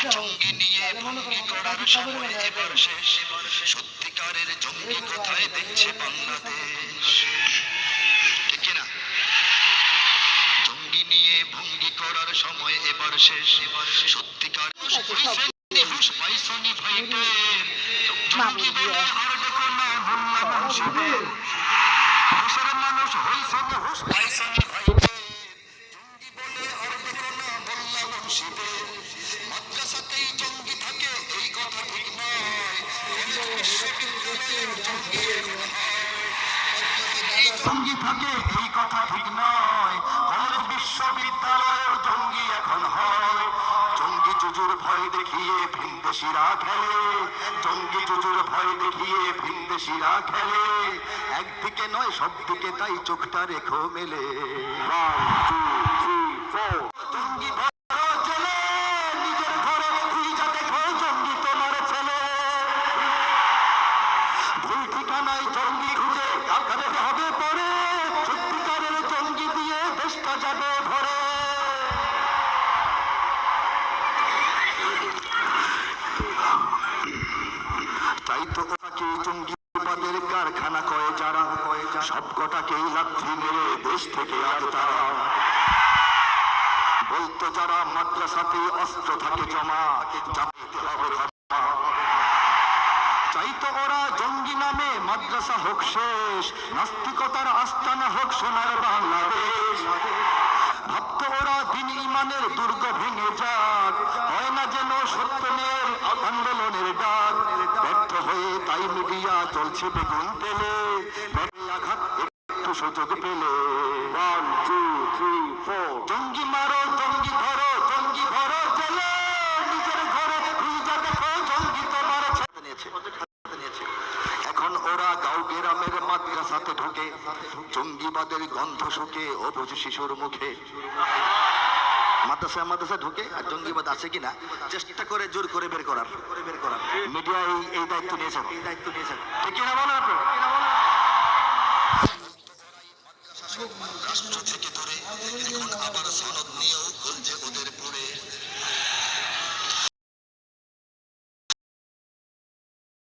জঙ্গি নিয়ে ভঙ্গি করার সময় এবার শেষ। সত্যিকারের জঙ্গি কোথায় দেখছে বাংলাদেশ? ঠিক কিনা? জঙ্গি নিয়ে ভঙ্গি করার সময় এবার শেষ। সত্যিকার হুশ পাইছনি ভাইকে, জঙ্গি বলে আর দেখো না মোল্লা মুন্সিদের। দেশের মানুষ হইছনি হুশ পাইছনি ভাইকে, জঙ্গি বলে আর দেখো না মোল্লা মুন্সিদের। মাদ্রাসাতেই জঙ্গি থাকে এই কথা ঠিক নয়, বিশ্ববিদ্যালয়ের জঙ্গি এখন হয়। জঙ্গি থাকে এই কথা ঠিক নয়, কলেজ বিশ্ববিদ্যালয়ের জঙ্গি এখন হয়। জঙ্গি জুজুর ভয় দেখিয়ে ভিনদেশিরা খেলে, জঙ্গি জুজুর ভয় দেখিয়ে ভিনদেশিরা খেলে। একদিকে নয় সব দিকে তাই চোখটা রেখো মেলে। 1 2 3 4 জঙ্গি ধরো জেলে, নিজের ঘরে খুঁজা দেখো জঙ্গি তোমার ছেলে। ভুল ঠিকানায় জঙ্গি খুঁজে আঘাতে হবে পরে, সত্যিকারের জঙ্গি দিয়ে দেশটা যাবে ভরে। তাই তো ওটাকে জঙ্গিবাদের কারখানা কয়ে যারা, সব কটাকেই লাথি মেরে দেশ থেকে আর তারা। বলতো যারা মাদ্রাসাতে অস্ত্র থাকে জমা, যাতে হবে ক্ষমা। চাইতো ওরা জঙ্গি নামে মাদ্রাসা হোক শেষ, নাস্তিকতার আস্তানা হোক সোনার বাংলাদেশ। ভাবতো ওরা দিন ইমানের দুর্গ ভেঙে যাক, হয় না যেন সত্যের আন্দোলনের ডাক। ব্যর্থ হয়ে তাই মিডিয়া চলছে বেগুন তেলে, আঘাত একটু সুযোগ পেলে। 1 2 3 4 জঙ্গি মারো জঙ্গি ধরো জঙ্গি ভরো জেলে, নিজের ঘরে খুঁজা দেখো জঙ্গি তোমার ছেলে নিয়েছে। এখন ওরা গাঁও গ্রামের মাদ্রাসাতে ঢোকে, জঙ্গিবাদের গন্ধ শুকে অবুঝ শিশুর মুখে। মাদ্রাসায় ঢুকে আর জঙ্গিবাদ আছে কিনা চেষ্টা করে জোর করে বের করার। মিডিয়া এই দায়িত্ব নিয়েছে, ঠিক কিনা বলেন আপনি? রাষ্ট্র থেকে ধরে এখন আবার সনদ নিয়েও খুলছে ওদের পড়ে।